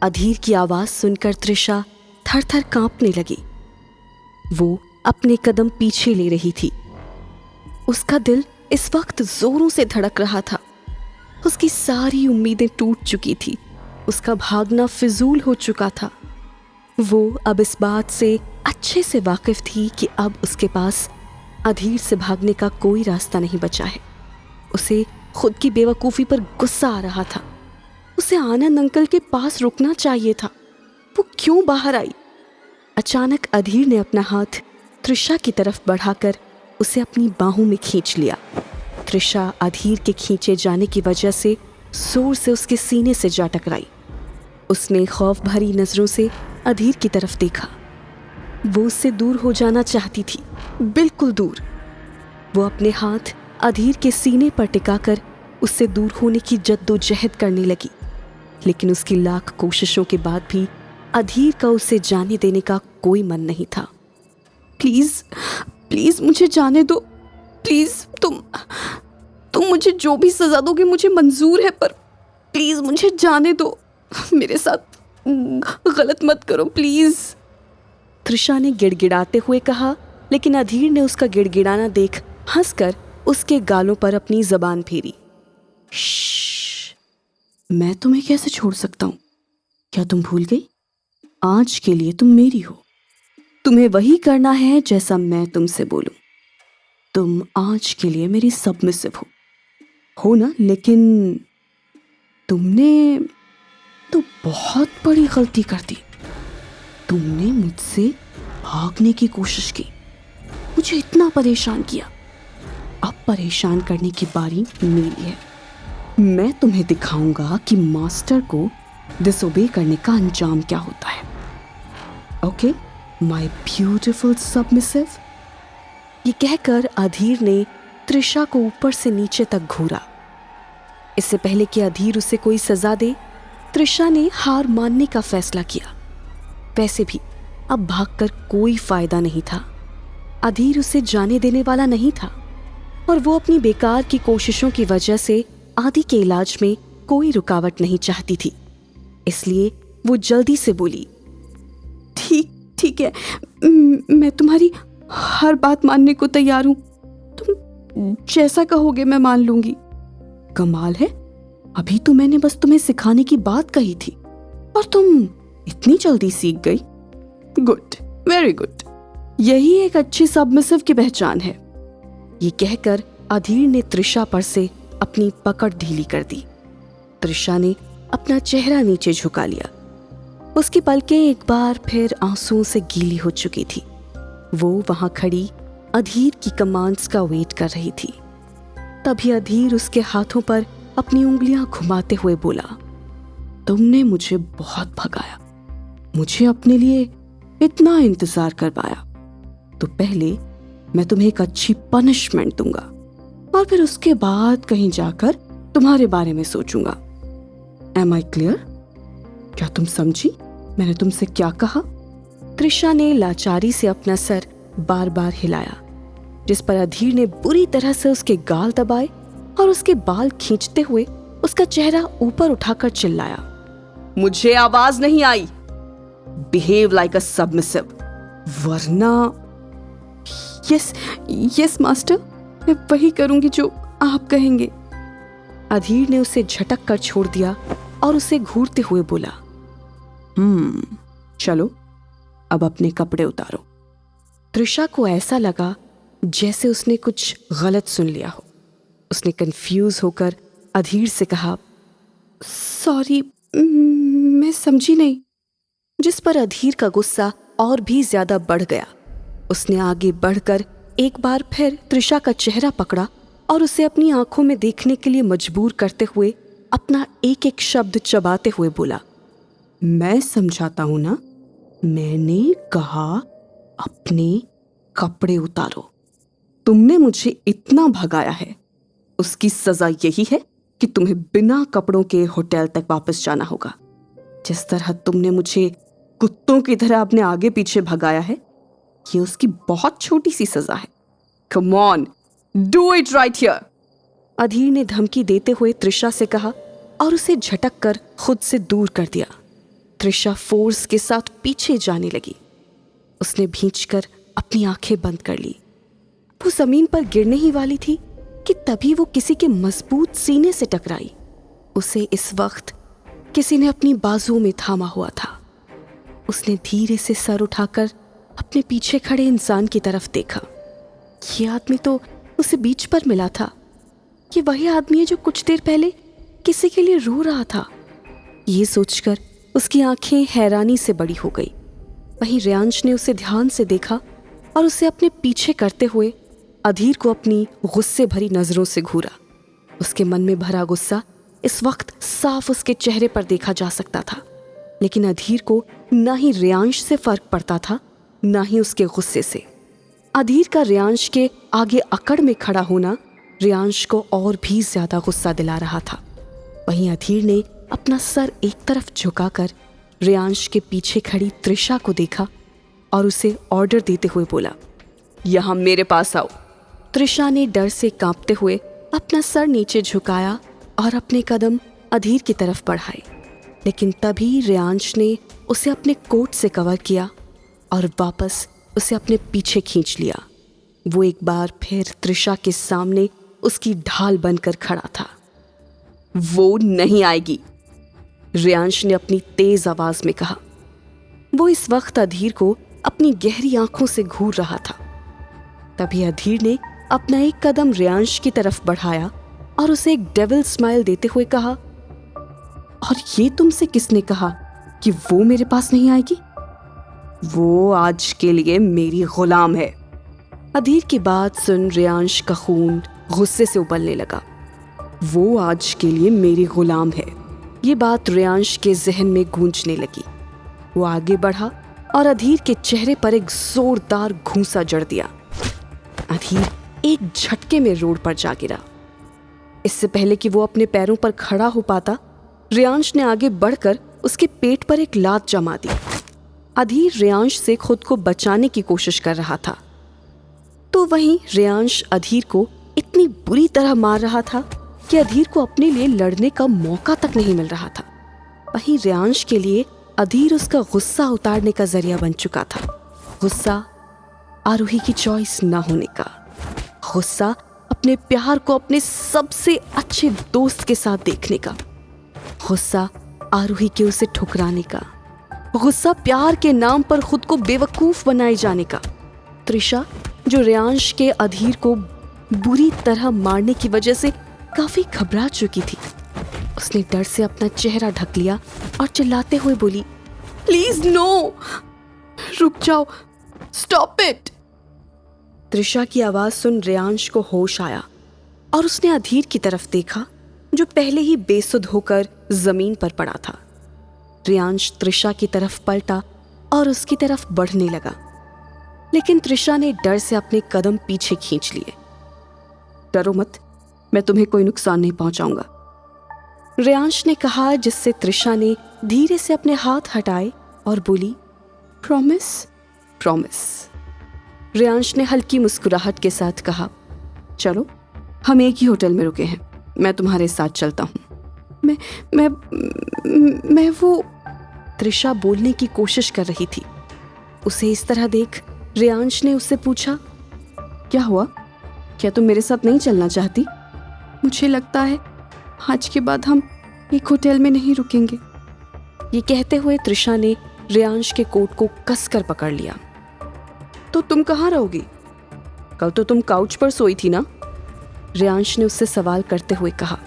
अधीर की आवाज सुनकर तृषा थर थर कांपने लगी। वो अपने कदम पीछे ले रही थी। उसका दिल इस वक्त जोरों से धड़क रहा था। उसकी सारी उम्मीदें टूट चुकी थी। उसका भागना फिजूल हो चुका था। वो अब इस बात से अच्छे से वाकिफ थी कि अब उसके पास अधीर से भागने का कोई रास्ता नहीं बचा है। उसे खुद की बेवकूफ़ी पर गुस्सा आ रहा था। उसे आनंद अंकल के पास रुकना चाहिए था। वो क्यों बाहर आई? अचानक अधीर ने अपना हाथ तृषा की तरफ बढ़ाकर उसे अपनी बाहों में खींच लिया। तृषा अधीर के खींचे जाने की वजह से जोर से उसके सीने से जा टकराई। उसने खौफ भरी नजरों से अधीर की तरफ देखा। वो उससे दूर हो जाना चाहती थी, बिल्कुल दूर। वो अपने हाथ अधीर के सीने पर टिकाकर उससे दूर होने की जद्दोजहद करने लगी, लेकिन उसकी लाख कोशिशों के बाद भी अधीर का उसे जाने देने का कोई मन नहीं था। प्लीज प्लीज मुझे जाने दो। प्लीज तुम मुझे जो भी सजा दोगे मुझे मंजूर है, पर प्लीज मुझे जाने दो। मेरे साथ गलत मत करो प्लीज। तृषा ने गिड़गिड़ाते हुए कहा, लेकिन अधीर ने उसका गिड़गिड़ाना देख हंसकर उसके गालों पर अपनी जबान फेरी। श्श्श, मैं तुम्हें कैसे छोड़ सकता हूं? क्या तुम भूल गई? आज के लिए तुम मेरी हो। तुम्हें वही करना है जैसा मैं तुमसे बोलूं। तुम आज के लिए मेरी सबमिसिव हो ना? लेकिन तुमने तो बहुत बड़ी गलती कर दी। तुमने मुझसे भागने की कोशिश की, मुझे इतना परेशान किया। अब परेशान करने की बारी मेरी है। मैं तुम्हें दिखाऊंगा कि मास्टर को डिसोबे करने का अंजाम क्या होता है। Okay my beautiful submissive. ये कहकर अधीर ने तृषा को ऊपर से नीचे तक घूरा। इससे पहले कि अधीर उसे कोई सजा दे, तृषा ने हार मानने का फैसला किया। वैसे भी अब भागकर कोई फायदा नहीं था। अधीर उसे जाने देने वाला नहीं था और वो अपनी बेकार की कोशिशों की वजह से आदि के इलाज में कोई रुकावट नहीं चाहती थी। इसलिए वो जल्दी से बोली, ठीक है, मैं तुम्हारी हर बात मानने को तैयार हूं। तुम जैसा कहोगे मैं मान लूंगी। कमाल है, अभी तो मैंने बस तुम्हें सिखाने की बात कही थी और तुम इतनी जल्दी सीख गई। Good, very good. यही एक अच्छी सबमिसिव की पहचान है। ये कहकर अधीर ने तृषा पर से अपनी पकड़ ढीली कर दी। तृषा ने अपना चेहरा नीचे झुका लिया। उसकी पलकें एक बार फिर आंसुओं से गीली हो चुकी थी। वो वहां खड़ी अधीर की कमांड्स का वेट कर रही थी। तभी अधीर उसके हाथों पर अपनी उंगलियां घुमाते हुए बोला, तुमने मुझे बहुत भगाया, मुझे अपने लिए इतना इंतजार करवाया, तो पहले मैं तुम्हें एक अच्छी पनिशमेंट दूंगा और फिर उसके बाद कहीं जाकर तुम्हारे बारे में सोचूंगा। Am I clear? क्या तुम समझी मैंने तुमसे क्या कहा? तृषा ने लाचारी से अपना सर बार बार हिलाया, जिस पर अधीर ने बुरी तरह से उसके गाल दबाए और उसके बाल खींचते हुए उसका चेहरा ऊपर उठाकर चिल्लाया, मुझे आवाज नहीं आई। बिहेव लाइक अ सबमिसिव, वरना। यस मास्टर, मैं वही करूंगी जो आप कहेंगे। अधीर ने उसे झटक कर छोड़ दिया और उसे घूरते हुए बोला, चलो अब अपने कपड़े उतारो। तृषा को ऐसा लगा जैसे उसने कुछ गलत सुन लिया हो। उसने कंफ्यूज होकर अधीर से कहा, सॉरी, मैं समझी नहीं। जिस पर अधीर का गुस्सा और भी ज्यादा बढ़ गया। उसने आगे बढ़कर एक बार फिर तृषा का चेहरा पकड़ा और उसे अपनी आंखों में देखने के लिए मजबूर करते हुए अपना एक एक शब्द चबाते हुए बोला, मैं समझाता हूं ना, मैंने कहा अपने कपड़े उतारो। तुमने मुझे इतना भगाया है, उसकी सजा यही है कि तुम्हें बिना कपड़ों के होटल तक वापस जाना होगा। जिस तरह तुमने मुझे कुत्तों की तरह अपने आगे पीछे भगाया है, ये उसकी बहुत छोटी सी सजा है। Come on, do it right here. Adhir ने धमकी देते हुए तृषा से कहा और उसे झटक कर खुद से दूर कर दिया। त्रिशा फोर्स के साथ पीछे जाने लगी। उसने भींचकर अपनी आंखें बंद कर ली। वो जमीन पर गिरने ही वाली थी कि तभी वो किसी के मजबूत सीने से टकराई। उसे इस वक्त किसी ने अपनी बाजुओं में थामा हुआ था। उसने धीरे से सर उठाकर अपने पीछे खड़े इंसान की तरफ देखा। ये आदमी तो उसे बीच पर मिला था। ये वही आदमी है जो कुछ देर पहले किसी के लिए रो रहा था। ये सोचकर उसकी आंखें हैरानी से बड़ी हो गई। वहीं रेयांश ने उसे ध्यान से देखा और उसे अपने पीछे करते हुए अधीर को अपनी गुस्से भरी नजरों से घूरा। उसके मन में भरा गुस्सा इस वक्त साफ उसके चेहरे पर देखा जा सकता था, लेकिन अधीर को ना ही रेयांश से फर्क पड़ता था, ना ही उसके गुस्से से। अधीर का रेयांश के आगे अकड़ में खड़ा होना रेयांश को और भी ज्यादा गुस्सा दिला रहा था। वहीं अधीर ने अपना सर एक तरफ झुकाकर रेयांश के पीछे खड़ी त्रिशा को देखा और उसे ऑर्डर देते हुए बोला, यहां मेरे पास आओ। त्रिशा ने डर से कांपते हुए अपना सर नीचे झुकाया और अपने कदम अधीर की तरफ बढ़ाए, लेकिन तभी रेयांश ने उसे अपने कोट से कवर किया और वापस उसे अपने पीछे खींच लिया। वो एक बार फिर त्रिशा के सामने उसकी ढाल बनकर खड़ा था। वो नहीं आएगी, रेयांश ने अपनी तेज आवाज में कहा। वो इस वक्त अधीर को अपनी गहरी आंखों से घूर रहा था। तभी अधीर ने अपना एक कदम रेयांश की तरफ बढ़ाया और उसे एक डेविल स्माइल देते हुए कहा, और ये तुमसे किसने कहा कि वो मेरे पास नहीं आएगी? वो आज के लिए मेरी गुलाम है। अधीर की बात सुन रेयांश का खून गुस्से से उबलने लगा। वो आज के लिए मेरी गुलाम है। ये बात रेयांश के जहन में गूंजने लगी। वो आगे बढ़ा और अधीर के चेहरे पर एक जोरदार घूंसा जड़ दिया। अधीर एक झटके में रोड पर जा गिरा। इससे पहले कि वो अपने पैरों पर खड़ा हो पाता, रेयांश ने आगे बढ़कर उसके पेट पर एक लात जमा दी। अधीर रेयांश से खुद को बचाने की कोशिश कर रहा था, तो वहीं रेयांश अधीर को इतनी बुरी तरह मार रहा था कि अधीर को अपने लिए लड़ने का मौका तक नहीं मिल रहा था। वहीं रेयांश के लिए अधीर उसका गुस्सा उतारने का जरिया बन चुका था। गुस्सा आरोही की चॉइस न होने का, गुस्सा अपने प्यार को अपने सबसे अच्छे दोस्त के साथ देखने का, गुस्सा आरोही के उसे ठुकराने का, गुस्सा प्यार के नाम पर खुद को बेवकूफ बनाए जाने का। त्रिशा जो रेयांश के अधीर को बुरी तरह मारने की वजह से काफी घबरा चुकी थी, उसने डर से अपना चेहरा ढक लिया और चिल्लाते हुए बोली, प्लीज नो, रुक जाओ, स्टॉप इट। त्रिशा की आवाज सुन रेयांश को होश आया और उसने अधीर की तरफ देखा जो पहले ही बेसुध होकर जमीन पर पड़ा था। रेयांश त्रिशा की तरफ पलटा और उसकी तरफ बढ़ने लगा, लेकिन त्रिशा ने डर से अपने कदम पीछे खींच लिए। डरो मत, मैं तुम्हें कोई नुकसान नहीं पहुंचाऊंगा, रेयांश ने कहा, जिससे त्रिशा ने धीरे से अपने हाथ हटाए और बोली, प्रॉमिस? प्रॉमिस। रेयांश ने हल्की मुस्कुराहट के साथ कहा, चलो हम एक ही होटल में रुके हैं, मैं तुम्हारे साथ चलता हूं। मैं वो त्रिशा बोलने की कोशिश कर रही थी। उसे इस तरह देख रेयांश ने उससे पूछा, क्या हुआ? क्या तुम मेरे साथ नहीं चलना चाहती? मुझे लगता है आज के बाद हम एक होटल में नहीं रुकेंगे। ये कहते हुए त्रिशा ने रेयांश के कोट को कसकर पकड़ लिया। तो तुम कहाँ रहोगी? कल तो तुम काउच पर सोई थी ना? रेयांश ने उससे सवाल करते हुए कहा।